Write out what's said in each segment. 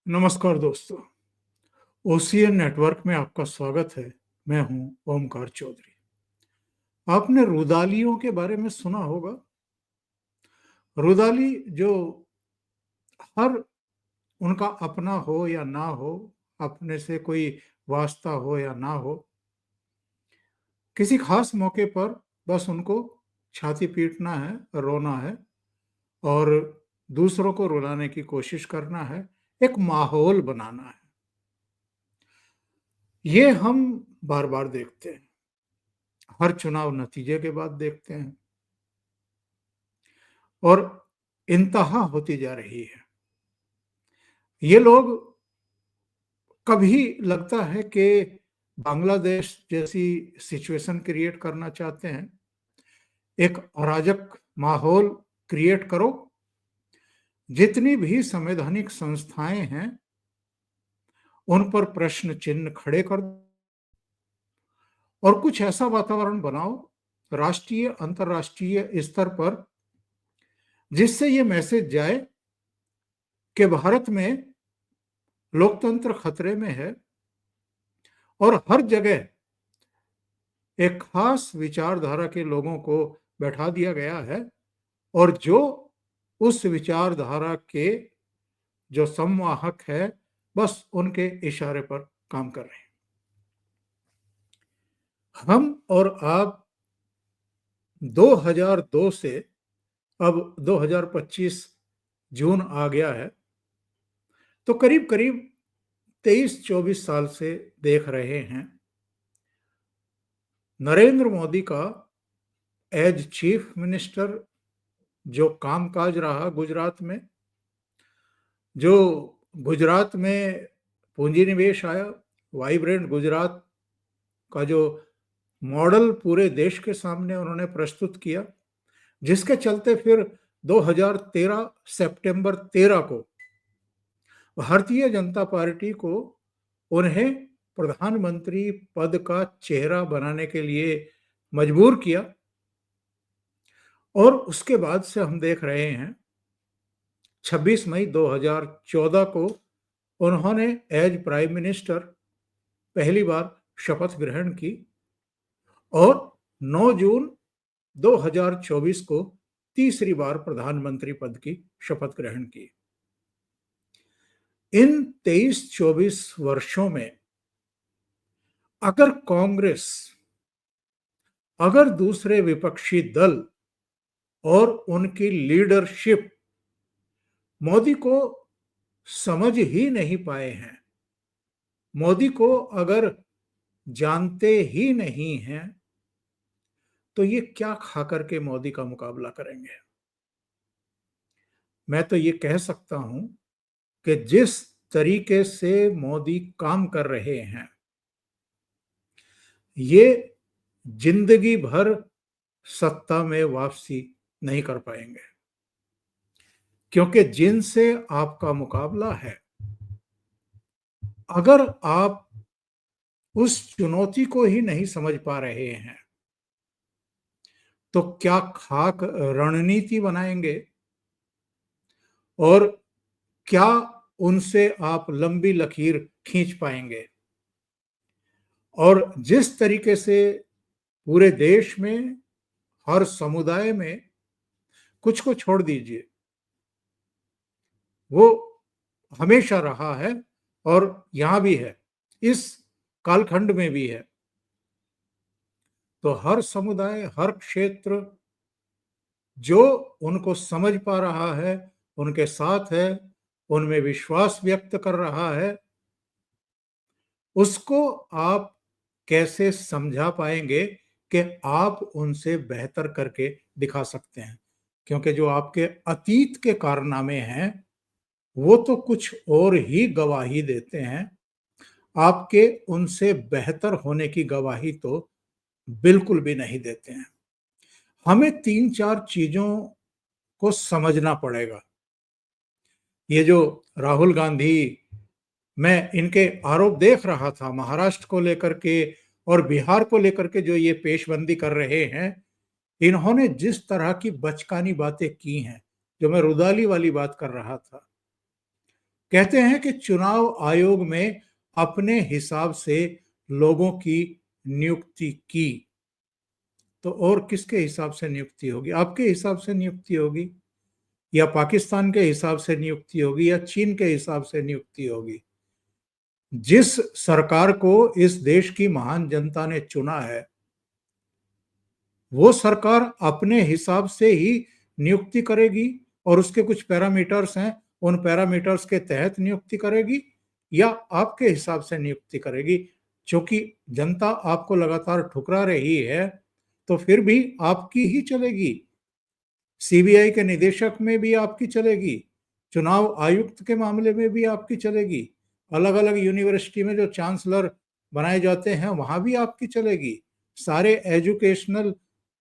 नमस्कार दोस्तों। OCN network में आपका स्वागत है। मैं हूं ओमकार चौधरी। आपने रुदालियों के बारे में सुना होगा। रुदाली जो हर उनका अपना हो या ना हो, अपने से कोई वास्ता हो या ना हो, किसी खास मौके पर बस उनको छाती पीटना है, रोना है और दूसरों को रुलाने की कोशिश करना है, एक माहौल बनाना है। ये हम बार बार देखते हैं, हर चुनाव नतीजे के बाद देखते हैं और इंतहा होती जा रही है। ये लोग कभी लगता है कि बांग्लादेश जैसी सिचुएशन क्रिएट करना चाहते हैं, एक अराजक माहौल क्रिएट करो, जितनी भी संवैधानिक संस्थाएं हैं उन पर प्रश्न चिन्ह खड़े कर दो और कुछ ऐसा वातावरण बनाओ राष्ट्रीय अंतर्राष्ट्रीय स्तर पर जिससे ये मैसेज जाए कि भारत में लोकतंत्र खतरे में है और हर जगह एक खास विचारधारा के लोगों को बैठा दिया गया है और जो उस विचारधारा के जो संवाहक है बस उनके इशारे पर काम कर रहे हैं। हम और आप 2002 से अब 2025 जून आ गया है, तो करीब करीब 23-24 साल से देख रहे हैं नरेंद्र मोदी का एज चीफ मिनिस्टर जो कामकाज रहा गुजरात में, जो गुजरात में पूंजी निवेश आया, वाइब्रेंट गुजरात का जो मॉडल पूरे देश के सामने उन्होंने प्रस्तुत किया, जिसके चलते फिर 2013 सितंबर 13 को भारतीय जनता पार्टी को उन्हें प्रधानमंत्री पद का चेहरा बनाने के लिए मजबूर किया और उसके बाद से हम देख रहे हैं 26 मई 2014 को उन्होंने एज प्राइम मिनिस्टर पहली बार शपथ ग्रहण की और 9 जून 2024 को तीसरी बार प्रधानमंत्री पद की शपथ ग्रहण की। इन 23-24 वर्षों में अगर कांग्रेस, अगर दूसरे विपक्षी दल और उनकी लीडरशिप मोदी को समझ ही नहीं पाए हैं, मोदी को अगर जानते ही नहीं हैं, तो ये क्या खाकर के मोदी का मुकाबला करेंगे। मैं तो ये कह सकता हूं कि जिस तरीके से मोदी काम कर रहे हैं, ये जिंदगी भर सत्ता में वापसी नहीं कर पाएंगे, क्योंकि जिनसे आपका मुकाबला है, अगर आप उस चुनौती को ही नहीं समझ पा रहे हैं, तो क्या खाक रणनीति बनाएंगे और क्या उनसे आप लंबी लकीर खींच पाएंगे। और जिस तरीके से पूरे देश में हर समुदाय में, कुछ को छोड़ दीजिए, वो हमेशा रहा है और यहां भी है, इस कालखंड में भी है, तो हर समुदाय, हर क्षेत्र जो उनको समझ पा रहा है, उनके साथ है, उनमें विश्वास व्यक्त कर रहा है, उसको आप कैसे समझा पाएंगे कि आप उनसे बेहतर करके दिखा सकते हैं। क्योंकि जो आपके अतीत के कारनामे हैं वो तो कुछ और ही गवाही देते हैं, आपके उनसे बेहतर होने की गवाही तो बिल्कुल भी नहीं देते हैं। हमें 3-4 चीजों को समझना पड़ेगा। ये जो राहुल गांधी, मैं इनके आरोप देख रहा था महाराष्ट्र को लेकर के और बिहार को लेकर के, जो ये पेशबंदी कर रहे हैं, इन्होंने जिस तरह की बचकानी बातें की हैं, जो मैं रुदाली वाली बात कर रहा था, कहते हैं कि चुनाव आयोग में अपने हिसाब से लोगों की नियुक्ति की, तो और किसके हिसाब से नियुक्ति होगी? आपके हिसाब से नियुक्ति होगी, या पाकिस्तान के हिसाब से नियुक्ति होगी, या चीन के हिसाब से नियुक्ति होगी? जिस सरकार को इस देश की महान जनता ने चुना है, वो सरकार अपने हिसाब से ही नियुक्ति करेगी और उसके कुछ पैरामीटर्स हैं, उन पैरामीटर्स के तहत नियुक्ति करेगी, या आपके हिसाब से नियुक्ति करेगी? क्योंकि जनता आपको लगातार ठुकरा रही है, तो फिर भी आपकी ही चलेगी। सीबीआई के निदेशक में भी आपकी चलेगी, चुनाव आयुक्त के मामले में भी आपकी चलेगी, अलग अलग यूनिवर्सिटी में जो चांसलर बनाए जाते हैं वहां भी आपकी चलेगी, सारे एजुकेशनल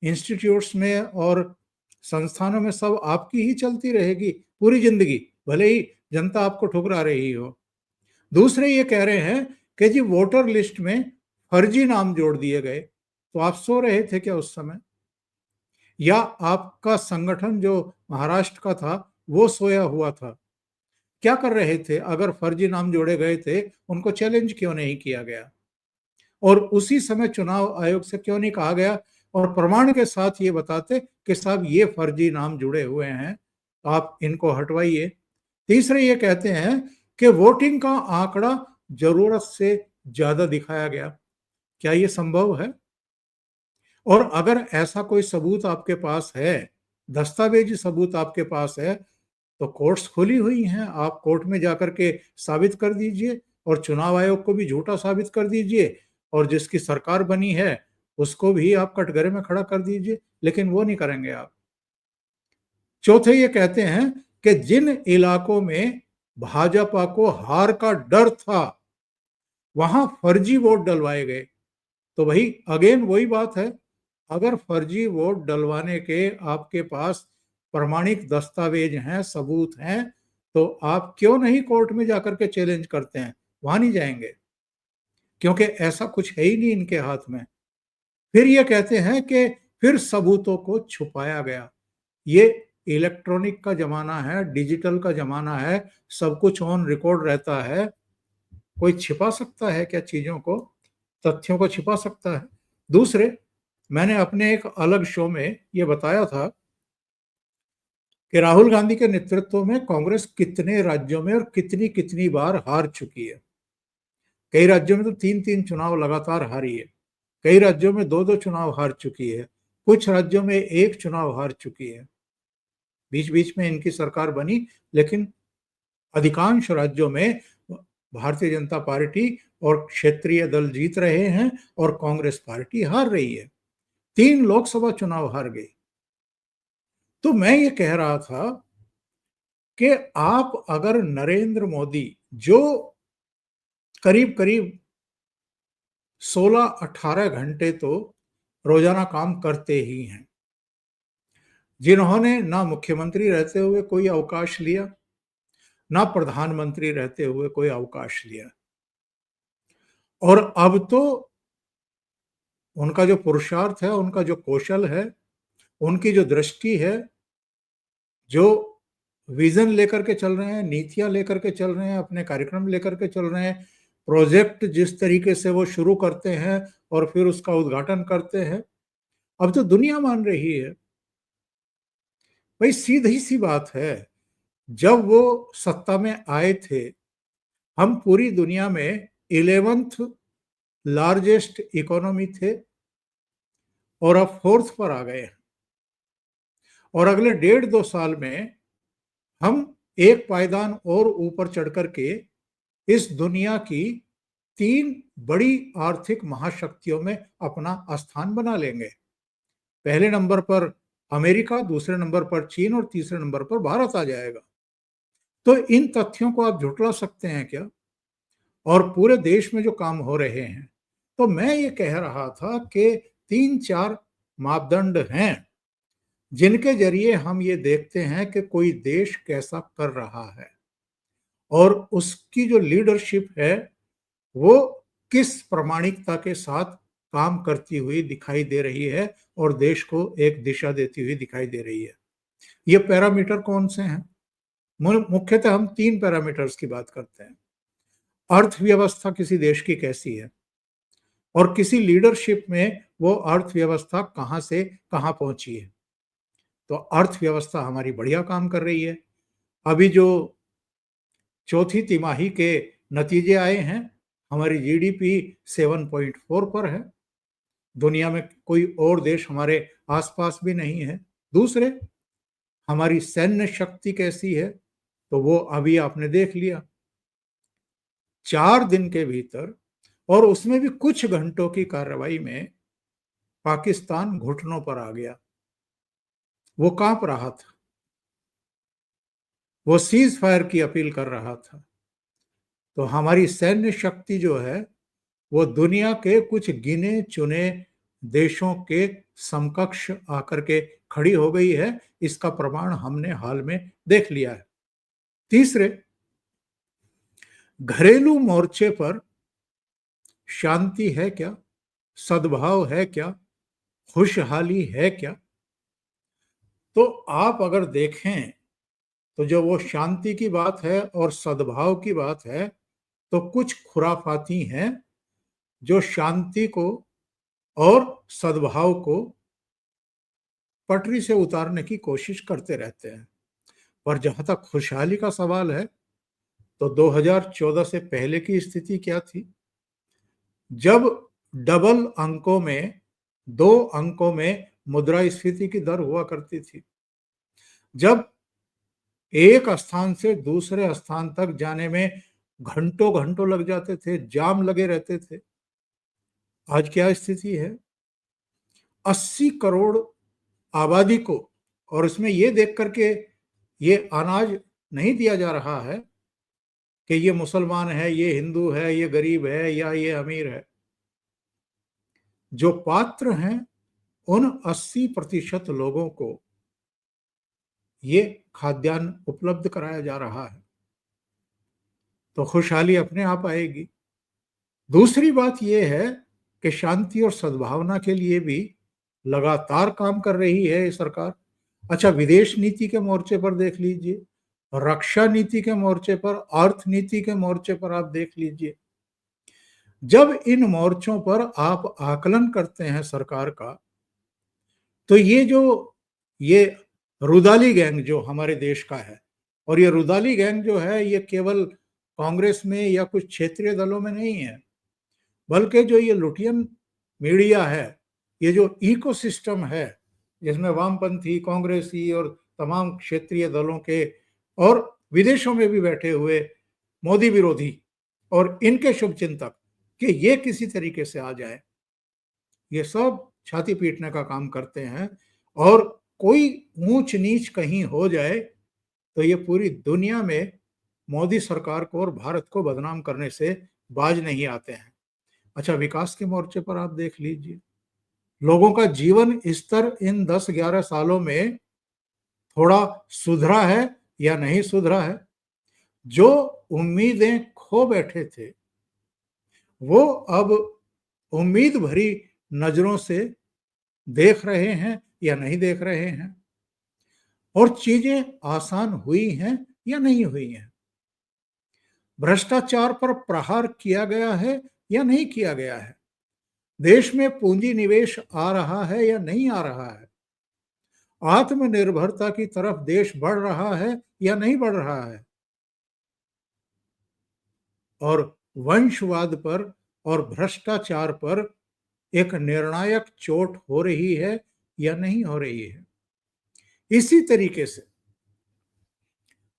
इंस्टीट्यूट्स में और संस्थानों में सब आपकी ही चलती रहेगी पूरी जिंदगी, भले ही जनता आपको ठुकरा रही हो। दूसरे ये कह रहे हैं कि जी वोटर लिस्ट में फर्जी नाम जोड़ दिए गए, तो आप सो रहे थे क्या उस समय? या आपका संगठन जो महाराष्ट्र का था वो सोया हुआ था? क्या कर रहे थे? अगर फर्जी नाम जोड़े गए थे, उनको चैलेंज क्यों नहीं किया गया? और उसी समय चुनाव आयोग से क्यों नहीं कहा गया और प्रमाण के साथ ये बताते कि साहब ये फर्जी नाम जुड़े हुए हैं, आप इनको हटवाइए। तीसरे ये कहते हैं कि वोटिंग का आंकड़ा जरूरत से ज्यादा दिखाया गया। क्या ये संभव है? और अगर ऐसा कोई सबूत आपके पास है, दस्तावेजी सबूत आपके पास है, तो कोर्ट्स खुली हुई हैं, आप कोर्ट में जाकर के साबित कर दीजिए और चुनाव आयोग को भी झूठा साबित कर दीजिए और जिसकी सरकार बनी है उसको भी आप कटघरे में खड़ा कर दीजिए, लेकिन वो नहीं करेंगे आप। चौथे ये कहते हैं कि जिन इलाकों में भाजपा को हार का डर था वहां फर्जी वोट डलवाए गए। तो भाई अगेन वही बात है, अगर फर्जी वोट डलवाने के आपके पास प्रमाणिक दस्तावेज हैं, सबूत हैं, तो आप क्यों नहीं कोर्ट में जाकर के चैलेंज करते हैं? वहां नहीं जाएंगे क्योंकि ऐसा कुछ है ही नहीं इनके हाथ में। फिर ये कहते हैं कि फिर सबूतों को छुपाया गया। ये इलेक्ट्रॉनिक का जमाना है, डिजिटल का जमाना है, सब कुछ ऑन रिकॉर्ड रहता है। कोई छिपा सकता है क्या चीजों को? तथ्यों को छिपा सकता है? दूसरे, मैंने अपने एक अलग शो में ये बताया था कि राहुल गांधी के नेतृत्व में कांग्रेस कितने राज्यों में और कितनी कितनी बार हार चुकी है। कई राज्यों में तो 3-3 चुनाव लगातार हारी है, कई राज्यों में 2-2 चुनाव हार चुकी है, कुछ राज्यों में एक चुनाव हार चुकी है। बीच बीच में इनकी सरकार बनी, लेकिन अधिकांश राज्यों में भारतीय जनता पार्टी और क्षेत्रीय दल जीत रहे हैं और कांग्रेस पार्टी हार रही है। 3 लोकसभा चुनाव हार गई। तो मैं ये कह रहा था कि आप अगर नरेंद्र मोदी, जो करीब करीब 16-18 घंटे तो रोजाना काम करते ही हैं, जिन्होंने ना मुख्यमंत्री रहते हुए कोई अवकाश लिया, ना प्रधानमंत्री रहते हुए कोई अवकाश लिया, और अब तो उनका जो पुरुषार्थ है, उनका जो कौशल है, उनकी जो दृष्टि है, जो विजन लेकर के चल रहे हैं, नीतियां लेकर के चल रहे हैं, अपने कार्यक्रम लेकर के चल रहे हैं, प्रोजेक्ट जिस तरीके से वो शुरू करते हैं और फिर उसका उद्घाटन करते हैं, अब तो दुनिया मान रही है। भाई सीधी सी बात है, जब वो सत्ता में आए थे, हम पूरी दुनिया में 11th लार्जेस्ट इकोनॉमी थे और अब 4th पर आ गए हैं। और अगले 1.5-2 साल में हम एक पायदान और ऊपर चढ़ करके इस दुनिया की 3 बड़ी आर्थिक महाशक्तियों में अपना स्थान बना लेंगे। पहले नंबर पर अमेरिका, दूसरे नंबर पर चीन और तीसरे नंबर पर भारत आ जाएगा। तो इन तथ्यों को आप झुठला सकते हैं क्या? और पूरे देश में जो काम हो रहे हैं, तो मैं ये कह रहा था कि 3-4 मापदंड हैं जिनके जरिए हम ये देखते हैं कि कोई देश कैसा कर रहा है और उसकी जो लीडरशिप है वो किस प्रामाणिकता के साथ काम करती हुई दिखाई दे रही है और देश को एक दिशा देती हुई दिखाई दे रही है। ये पैरामीटर कौन से हैं? मुख्यतः हम 3 पैरामीटर्स की बात करते हैं। अर्थव्यवस्था किसी देश की कैसी है और किसी लीडरशिप में वो अर्थव्यवस्था कहाँ से कहाँ पहुँची है। तो अर्थव्यवस्था हमारी बढ़िया काम कर रही है। अभी जो चौथी तिमाही के नतीजे आए हैं, हमारी जीडीपी 7.4 पर है। दुनिया में कोई और देश हमारे आसपास भी नहीं है। दूसरे, हमारी सैन्य शक्ति कैसी है, तो वो अभी आपने देख लिया। 4 दिन के भीतर, और उसमें भी कुछ घंटों की कार्रवाई में, पाकिस्तान घुटनों पर आ गया। वो कांप रहा था, वो सीज फायर की अपील कर रहा था। तो हमारी सैन्य शक्ति जो है, वो दुनिया के कुछ गिने चुने देशों के समकक्ष आकर के खड़ी हो गई है। इसका प्रमाण हमने हाल में देख लिया है। तीसरे, घरेलू मोर्चे पर शांति है क्या, सद्भाव है क्या, खुशहाली है क्या? तो आप अगर देखें, तो जो वो शांति की बात है और सद्भाव की बात है, तो कुछ खुराफाती हैं जो शांति को और सद्भाव को पटरी से उतारने की कोशिश करते रहते हैं। पर जहां तक खुशहाली का सवाल है, तो 2014 से पहले की स्थिति क्या थी? जब डबल अंकों में, 2 अंकों में मुद्रास्फीति की दर हुआ करती थी, जब एक स्थान से दूसरे स्थान तक जाने में घंटों घंटों लग जाते थे, जाम लगे रहते थे। आज क्या स्थिति है? 80 करोड़ आबादी को, और इसमें ये देख करके ये अनाज नहीं दिया जा रहा है कि ये मुसलमान है, ये हिंदू है, ये गरीब है या ये अमीर है। जो पात्र हैं, उन 80% लोगों को ये खाद्यान्न उपलब्ध कराया जा रहा है। तो खुशहाली अपने आप आएगी। दूसरी बात यह है कि शांति और सद्भावना के लिए भी लगातार काम कर रही है ये सरकार। अच्छा, विदेश नीति के मोर्चे पर देख लीजिए, रक्षा नीति के मोर्चे पर, अर्थ नीति के मोर्चे पर आप देख लीजिए। जब इन मोर्चों पर आप आकलन करते हैं सरकार का, तो ये रुदाली गैंग जो हमारे देश का है, और ये रुदाली गैंग जो है, ये केवल कांग्रेस में या कुछ क्षेत्रीय दलों में नहीं है, बल्कि जो ये लुटियन मीडिया है, ये जो इकोसिस्टम है, जिसमें वामपंथी, कांग्रेसी और तमाम क्षेत्रीय दलों के और विदेशों में भी बैठे हुए मोदी विरोधी और इनके शुभचिंतक, कि ये किसी तरीके से आ जाए, ये सब छाती पीटने का काम करते हैं। और कोई ऊंच नीच कहीं हो जाए, तो ये पूरी दुनिया में मोदी सरकार को और भारत को बदनाम करने से बाज नहीं आते हैं। अच्छा, विकास के मोर्चे पर आप देख लीजिए, लोगों का जीवन स्तर इन 10-11 सालों में थोड़ा सुधरा है या नहीं सुधरा है? जो उम्मीदें खो बैठे थे, वो अब उम्मीद भरी नजरों से देख रहे हैं या नहीं देख रहे हैं? और चीजें आसान हुई हैं या नहीं हुई हैं? भ्रष्टाचार पर प्रहार किया गया है या नहीं किया गया है? देश में पूंजी निवेश आ रहा है या नहीं आ रहा है? आत्मनिर्भरता की तरफ देश बढ़ रहा है या नहीं बढ़ रहा है? और वंशवाद पर और भ्रष्टाचार पर एक निर्णायक चोट हो रही है या नहीं हो रही है? इसी तरीके से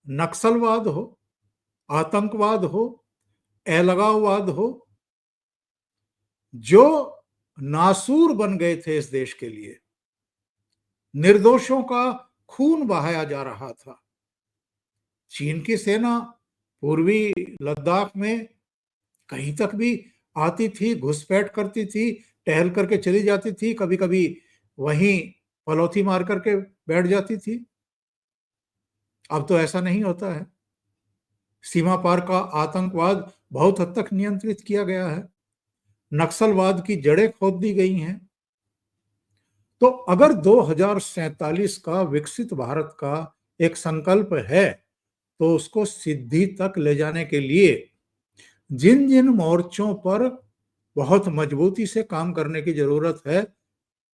नक्सलवाद हो, आतंकवाद हो, अलगाववाद हो, जो नासूर बन गए थे इस देश के लिए, निर्दोषों का खून बहाया जा रहा था। चीन की सेना पूर्वी लद्दाख में कहीं तक भी आती थी, घुसपैठ करती थी, टहल करके चली जाती थी, कभी कभी वहीं पलौथी मार करके बैठ जाती थी। अब तो ऐसा नहीं होता है। सीमा पार का आतंकवाद बहुत हद तक नियंत्रित किया गया है, नक्सलवाद की जड़ें खोद दी गई हैं। तो अगर 2047 का विकसित भारत का एक संकल्प है, तो उसको सिद्धि तक ले जाने के लिए जिन जिन मोर्चों पर बहुत मजबूती से काम करने की जरूरत है,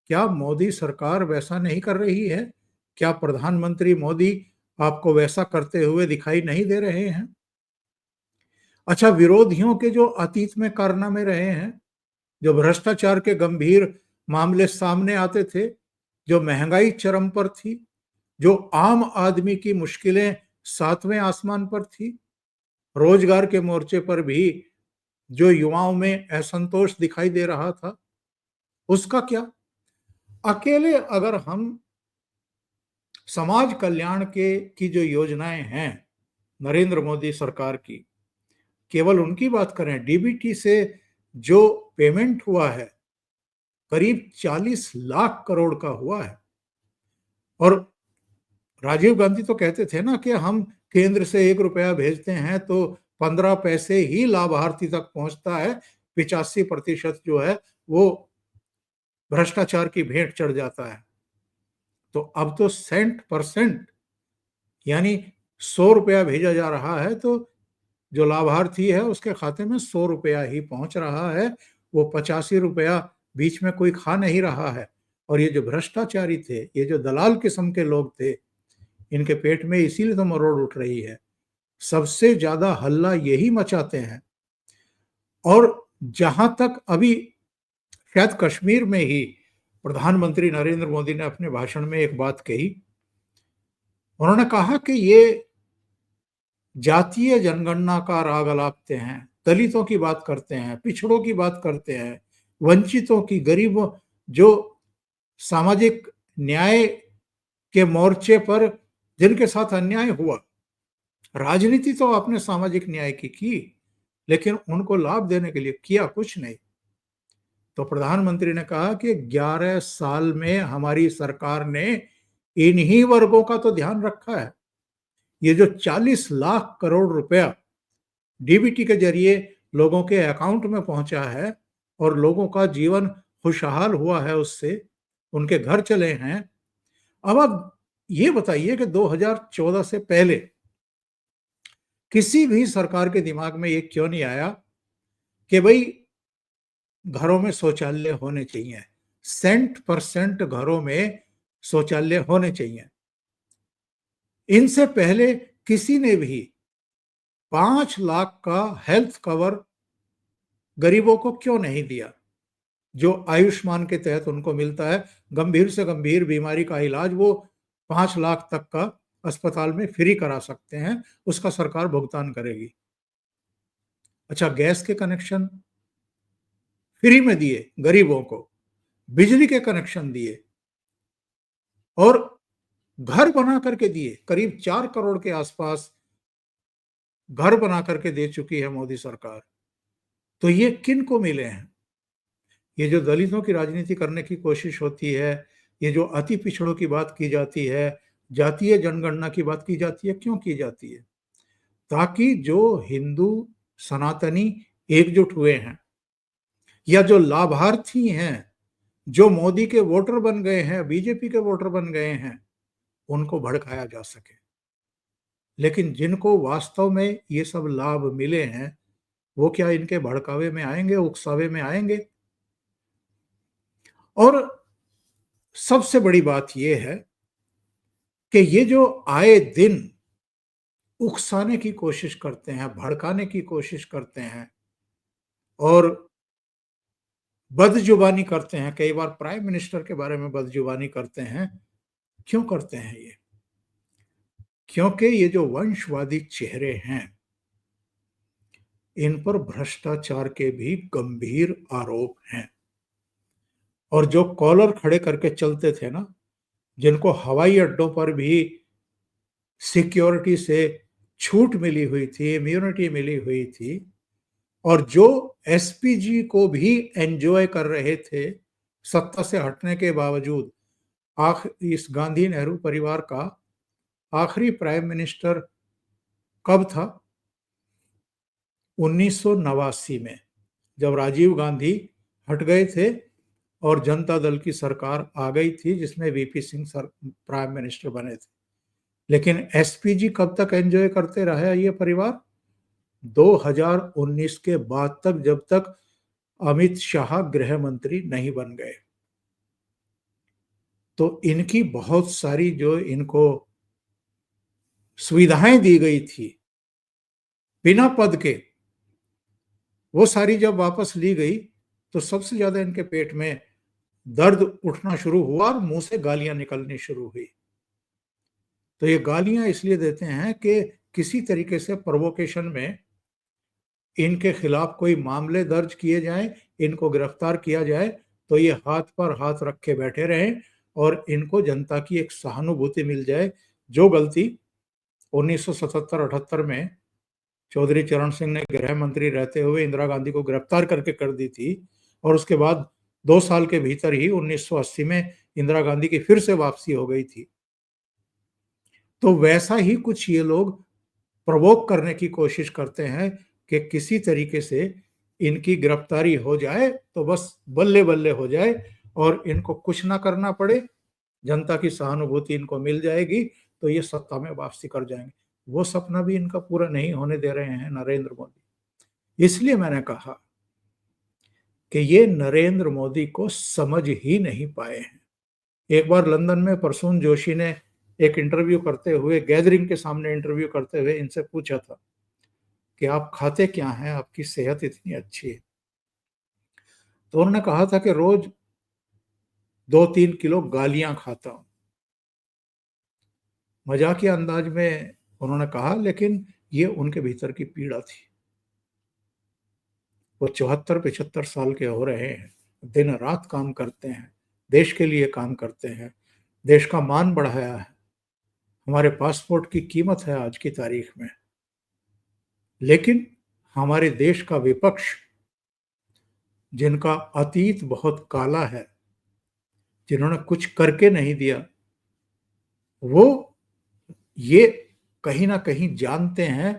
क्या मोदी सरकार वैसा नहीं कर रही है? क्या प्रधानमंत्री मोदी आपको वैसा करते हुए दिखाई नहीं दे रहे हैं? अच्छा, विरोधियों के जो अतीत में कारनामे रहे हैं, जो भ्रष्टाचार के गंभीर मामले सामने आते थे, जो महंगाई चरम पर थी, जो आम आदमी की मुश्किलें सातवें आसमान पर थी, रोजगार के मोर्चे पर भी जो युवाओं में असंतोष दिखाई दे रहा था, उसका क्या? अकेले अगर हम समाज कल्याण के की जो योजनाएं हैं नरेंद्र मोदी सरकार की, केवल उनकी बात करें, डीबीटी से जो पेमेंट हुआ है करीब 40 लाख करोड़ का हुआ है। और राजीव गांधी तो कहते थे ना कि हम केंद्र से 1 रुपया भेजते हैं तो 15 पैसे ही लाभार्थी तक पहुंचता है, 85% जो है वो भ्रष्टाचार की भेंट चढ़ जाता है। तो अब तो सेंट परसेंट, यानी 100 रुपया भेजा जा रहा है तो जो लाभार्थी है उसके खाते में 100 रुपया ही पहुंच रहा है, वो 85 रुपया बीच में कोई खा नहीं रहा है। और ये जो भ्रष्टाचारी थे, ये जो दलाल किस्म के लोग थे, इनके पेट में इसीलिए तो मरोड़ उठ रही है। सबसे ज्यादा हल्ला यही मचाते हैं। और जहां तक अभी शायद कश्मीर में ही प्रधानमंत्री नरेंद्र मोदी ने अपने भाषण में एक बात कही, उन्होंने कहा कि ये जातीय जनगणना का राग अलापते हैं, दलितों की बात करते हैं, पिछड़ों की बात करते हैं, वंचितों की, गरीबों, जो सामाजिक न्याय के मोर्चे पर जिनके साथ अन्याय हुआ। राजनीति तो आपने सामाजिक न्याय की, लेकिन उनको लाभ देने के लिए किया कुछ नहीं। तो प्रधानमंत्री ने कहा कि 11 साल में हमारी सरकार ने इन्हीं वर्गों का तो ध्यान रखा है। ये जो 40 लाख करोड़ रुपया डीबीटी के जरिए लोगों के अकाउंट में पहुंचा है और लोगों का जीवन खुशहाल हुआ है, उससे उनके घर चले हैं। अब आप ये बताइए कि 2014 से पहले किसी भी सरकार के दिमाग में ये क्यों नहीं आया कि भाई घरों में शौचालय होने चाहिए, सेंट परसेंट घरों में शौचालय होने चाहिए। इनसे पहले किसी ने भी 5 लाख का हेल्थ कवर गरीबों को क्यों नहीं दिया, जो आयुष्मान के तहत उनको मिलता है। गंभीर से गंभीर बीमारी का इलाज वो 5 लाख तक का अस्पताल में फ्री करा सकते हैं, उसका सरकार भुगतान करेगी। अच्छा, गैस के कनेक्शन फ्री में दिए गरीबों को, बिजली के कनेक्शन दिए और घर बना करके दिए। करीब 4 करोड़ के आसपास घर बना करके दे चुकी है मोदी सरकार। तो ये किन को मिले हैं? ये जो दलितों की राजनीति करने की कोशिश होती है, ये जो अति पिछड़ों की बात की जाती है, जातीय जनगणना की बात की जाती है, क्यों की जाती है? ताकि जो हिंदू सनातनी एकजुट हुए हैं या जो लाभार्थी हैं, जो मोदी के वोटर बन गए हैं, बीजेपी के वोटर बन गए हैं, उनको भड़काया जा सके। लेकिन जिनको वास्तव में ये सब लाभ मिले हैं, वो क्या इनके भड़कावे में आएंगे, उकसावे में आएंगे? और सबसे बड़ी बात यह है कि ये जो आए दिन उकसाने की कोशिश करते हैं, भड़काने की कोशिश करते हैं और बदजुबानी करते हैं, कई बार प्राइम मिनिस्टर के बारे में बदजुबानी करते हैं, क्यों करते हैं ये? क्योंकि ये जो वंशवादी चेहरे हैं, इन पर भ्रष्टाचार के भी गंभीर आरोप हैं। और जो कॉलर खड़े करके चलते थे ना, जिनको हवाई अड्डों पर भी सिक्योरिटी से छूट मिली हुई थी, इम्यूनिटी मिली हुई थी, और जो एसपीजी को भी एंजॉय कर रहे थे सत्ता से हटने के बावजूद। इस गांधी नेहरू परिवार का आखिरी प्राइम मिनिस्टर कब था? 1989 में, जब राजीव गांधी हट गए थे और जनता दल की सरकार आ गई थी, जिसमें VP Singh sir prime minister बने थे। लेकिन एसपीजी कब तक एंजॉय करते रहा ये परिवार? 2019 के बाद तक, जब तक अमित शाह गृह मंत्री नहीं बन गए। तो इनकी बहुत सारी जो इनको सुविधाएं दी गई थी बिना पद के, वो सारी जब वापस ली गई तो सबसे ज्यादा इनके पेट में दर्द उठना शुरू हुआ और मुंह से गालियां निकलनी शुरू हुई। तो ये गालियां इसलिए देते हैं कि किसी तरीके से प्रोवोकेशन में इनके खिलाफ कोई मामले दर्ज किए जाएं, इनको गिरफ्तार किया जाए, तो ये हाथ पर हाथ रखे बैठे रहें और इनको जनता की एक सहानुभूति मिल जाए। जो गलती 1977-78 में चौधरी चरण सिंह ने गृह मंत्री रहते हुए इंदिरा गांधी को गिरफ्तार करके कर दी थी, और उसके बाद 2 साल के भीतर ही 1980 में इंदिरा गांधी की फिर से वापसी हो गई थी। तो वैसा ही कुछ ये लोग प्रवोक करने की कोशिश करते हैं कि किसी तरीके से इनकी गिरफ्तारी हो जाए तो बस बल्ले बल्ले हो जाए और इनको कुछ ना करना पड़े, जनता की सहानुभूति इनको मिल जाएगी, तो ये सत्ता में वापसी कर जाएंगे। वो सपना भी इनका पूरा नहीं होने दे रहे हैं नरेंद्र मोदी। इसलिए मैंने कहा कि ये नरेंद्र मोदी को समझ ही नहीं पाए हैं। एक बार लंदन में प्रसून जोशी ने एक इंटरव्यू करते हुए, गैदरिंग के सामने इंटरव्यू करते हुए इनसे पूछा था कि आप खाते क्या हैं, आपकी सेहत इतनी अच्छी है? तो उन्होंने कहा था कि रोज 2-3 किलो गालियां खाता हूं। मजाकिया अंदाज में उन्होंने कहा, लेकिन ये उनके भीतर की पीड़ा थी। वो 74-75 साल के हो रहे हैं, दिन रात काम करते हैं, देश के लिए काम करते हैं, देश का मान बढ़ाया है, हमारे पासपोर्ट की कीमत है आज की तारीख में। लेकिन हमारे देश का विपक्ष, जिनका अतीत बहुत काला है, जिन्होंने कुछ करके नहीं दिया, वो ये कहीं ना कहीं जानते हैं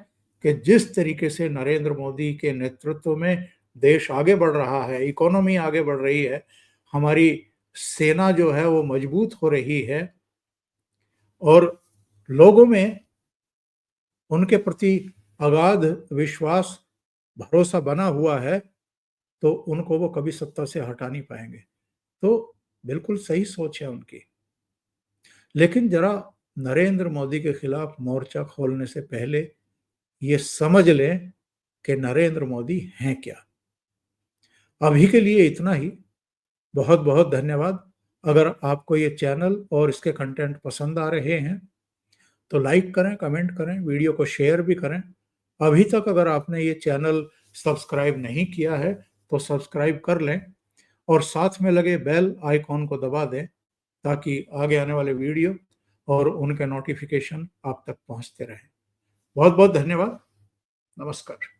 कि जिस तरीके से नरेंद्र मोदी के नेतृत्व में देश आगे बढ़ रहा है, इकोनॉमी आगे बढ़ रही है, हमारी सेना जो है वो मजबूत हो रही है और लोगों में उनके प्रति अगाध विश्वास, भरोसा बना हुआ है, तो उनको वो कभी सत्ता से हटा नहीं पाएंगे। तो बिल्कुल सही सोच है उनकी। लेकिन जरा नरेंद्र मोदी के खिलाफ मोर्चा खोलने से पहले ये समझ लें कि नरेंद्र मोदी हैं क्या। अभी के लिए इतना ही। बहुत बहुत धन्यवाद। अगर आपको ये चैनल और इसके कंटेंट पसंद आ रहे हैं तो लाइक करें, कमेंट करें, वीडियो को शेयर भी करें। अभी तक अगर आपने ये चैनल सब्सक्राइब नहीं किया है तो सब्सक्राइब कर लें और साथ में लगे बेल आइकॉन को दबा दें, ताकि आगे आने वाले वीडियो और उनके नोटिफिकेशन आप तक पहुंचते रहें। बहुत बहुत धन्यवाद। नमस्कार।